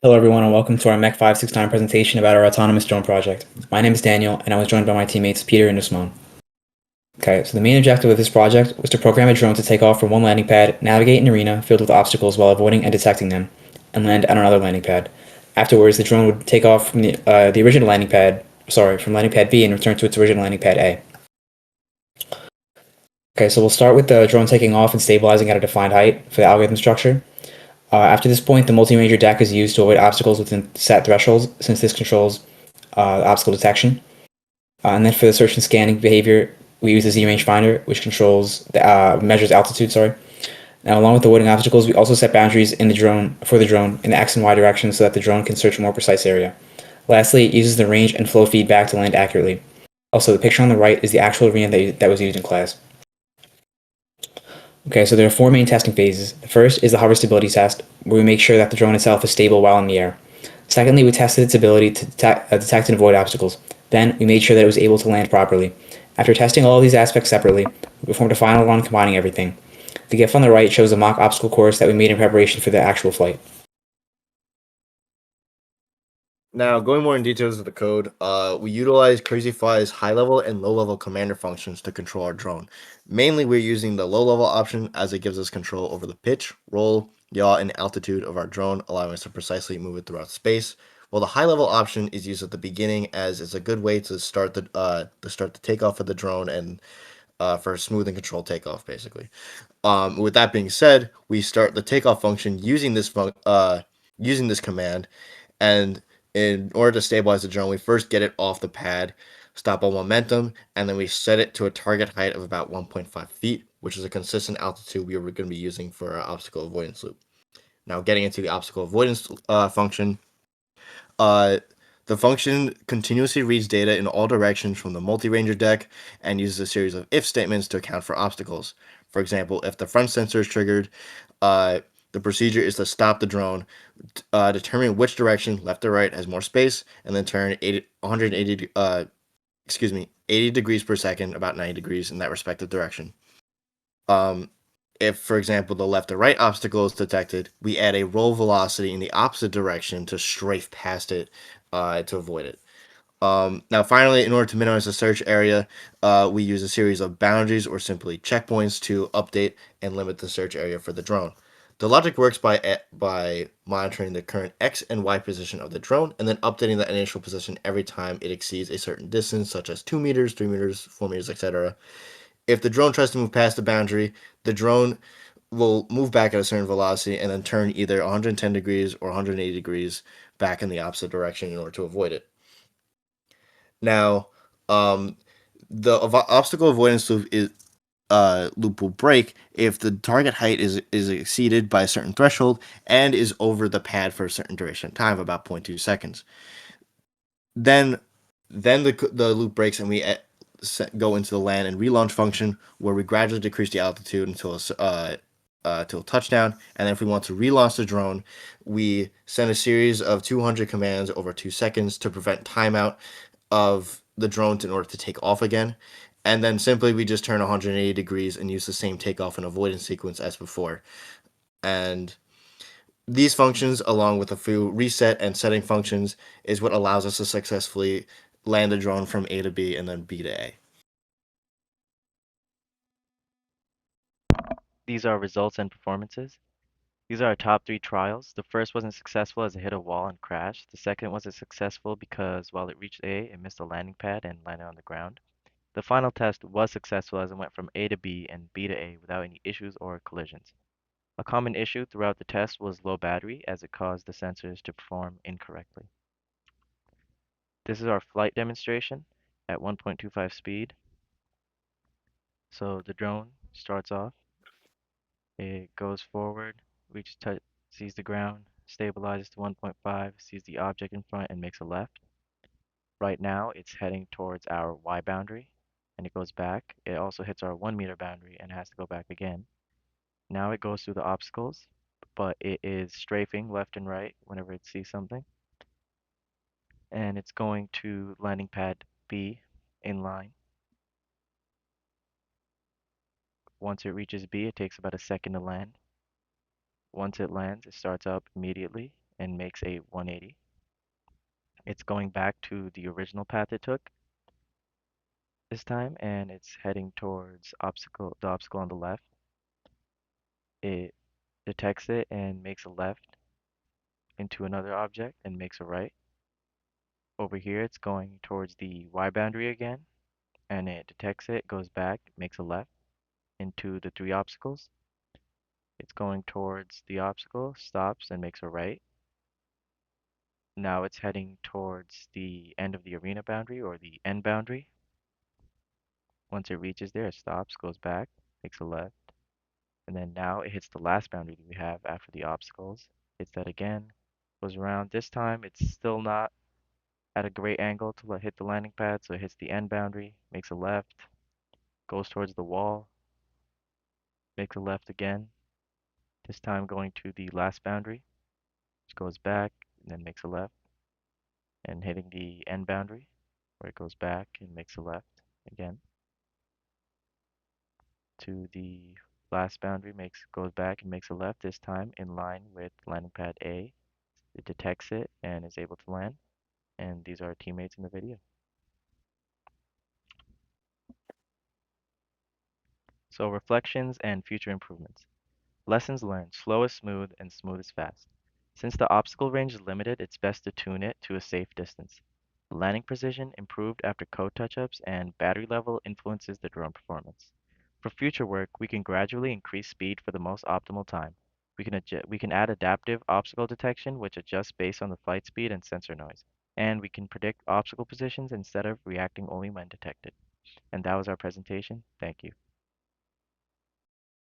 Hello, everyone, and welcome to our MEC 569 presentation about our autonomous drone project. My name is Daniel, and I was joined by my teammates Peter and Usman. Okay, so the main objective of this project was to program a drone to take off from one landing pad, navigate an arena filled with obstacles while avoiding and detecting them, and land on another landing pad. Afterwards, the drone would take off from the original landing pad, from landing pad B and return to its original landing pad A. Okay, so we'll start with the drone taking off and stabilizing at a defined height for the algorithm structure. After this point, the multi-ranger deck is used to avoid obstacles within set thresholds, since this controls obstacle detection. And then for the search and scanning behavior, we use the Z rangefinder, which controls the measures altitude. Sorry. Now, along with avoiding obstacles, we also set boundaries in the drone in the X and Y direction so that the drone can search a more precise area. Lastly, it uses the range and flow feedback to land accurately. Also, the picture on the right is the actual arena that was used in class. Okay, so there are four main testing phases. The first is the hover stability test, where we make sure that the drone itself is stable while in the air. Secondly, we tested its ability to detect and avoid obstacles. Then, we made sure that it was able to land properly. After testing all of these aspects separately, we performed a final run combining everything. The GIF on the right shows a mock obstacle course that we made in preparation for the actual flight. Now, going more in details of the code, we utilize Crazyflie's high-level and low-level commander functions to control our drone. Mainly, we're using the low-level option as it gives us control over the pitch, roll, yaw, and altitude of our drone, allowing us to precisely move it throughout space. While the high-level option is used at the beginning, as it's a good way to start the takeoff of the drone and for smooth and controlled takeoff, basically. With that being said, we start the takeoff function using this command, and in order to stabilize the drone, we first get it off the pad, stop all momentum, and then we set it to a target height of about 1.5 feet, which is a consistent altitude we are going to be using for our obstacle avoidance loop. Now, getting into the obstacle avoidance function, uh, the function continuously reads data in all directions from the multi-ranger deck and uses a series of if statements to account for obstacles. For example, if the front sensor is triggered, the procedure is to stop the drone, determine which direction, left or right, has more space, and then turn 180, 80 degrees per second, about 90 degrees in that respective direction. If, for example, the left or right obstacle is detected, we add a roll velocity in the opposite direction to strafe past it to avoid it. Now, finally, in order to minimize the search area, we use a series of boundaries or simply checkpoints to update and limit the search area for the drone. The logic works by monitoring the current X and Y position of the drone and then updating the initial position every time it exceeds a certain distance, such as 2 meters, 3 meters, 4 meters, etc. If the drone tries to move past the boundary, the drone will move back at a certain velocity and then turn either 110 degrees or 180 degrees back in the opposite direction in order to avoid it. Now, the obstacle avoidance loop will break if the target height is exceeded by a certain threshold and is over the pad for a certain duration of time, about 0.2 seconds. Then, then the loop breaks and we go into the land and relaunch function where we gradually decrease the altitude until touchdown. And then if we want to relaunch the drone, we send a series of 200 commands over 2 seconds to prevent timeout of the drone in order to take off again. And then simply we just turn 180 degrees and use the same takeoff and avoidance sequence as before. And these functions, along with a few reset and setting functions, is what allows us to successfully land the drone from A to B and then B to A. These are results and performances. These are our top three trials. The first wasn't successful as it hit a wall and crashed. The second wasn't successful because while it reached A, it missed a landing pad and landed on the ground. The final test was successful as it went from A to B and B to A without any issues or collisions. A common issue throughout the test was low battery as it caused the sensors to perform incorrectly. This is our flight demonstration at 1.25 speed. So the drone starts off, it goes forward, sees the ground, stabilizes to 1.5, sees the object in front and makes a left. Right now it's heading towards our Y boundary and it goes back. It also hits our 1 meter boundary and has to go back again. Now it goes through the obstacles, but it is strafing left and right whenever it sees something. And it's going to landing pad B in line. Once it reaches B, it takes about a second to land. Once it lands, it starts up immediately and makes a 180. It's going back to the original path it took this time, and it's heading towards the obstacle on the left. It detects it and makes a left into another object and makes a right. Over here, it's going towards the Y boundary again, and it detects it, goes back, makes a left into the 3 obstacles. It's going towards the obstacle, stops, and makes a right. Now it's heading towards the end of the arena boundary or the end boundary. Once it reaches there, it stops, goes back, makes a left, and then now it hits the last boundary that we have after the obstacles. Hits that again, goes around. This time it's still not at a great angle to hit the landing pad, so it hits the end boundary, makes a left, goes towards the wall, makes a left again, this time going to the last boundary, which goes back and then makes a left, and hitting the end boundary, where it goes back and makes a left again to the last boundary, goes back and makes a left, this time in line with landing pad A. It detects it and is able to land, and these are our teammates in the video. So reflections and future improvements. Lessons learned: slow is smooth and smooth is fast. Since the obstacle range is limited, it's best to tune it to a safe distance. Landing precision improved after code touch-ups, and battery level influences the drone performance. For future work, we can gradually increase speed for the most optimal time. We can add adaptive obstacle detection, which adjusts based on the flight speed and sensor noise. And we can predict obstacle positions instead of reacting only when detected. And that was our presentation. Thank you.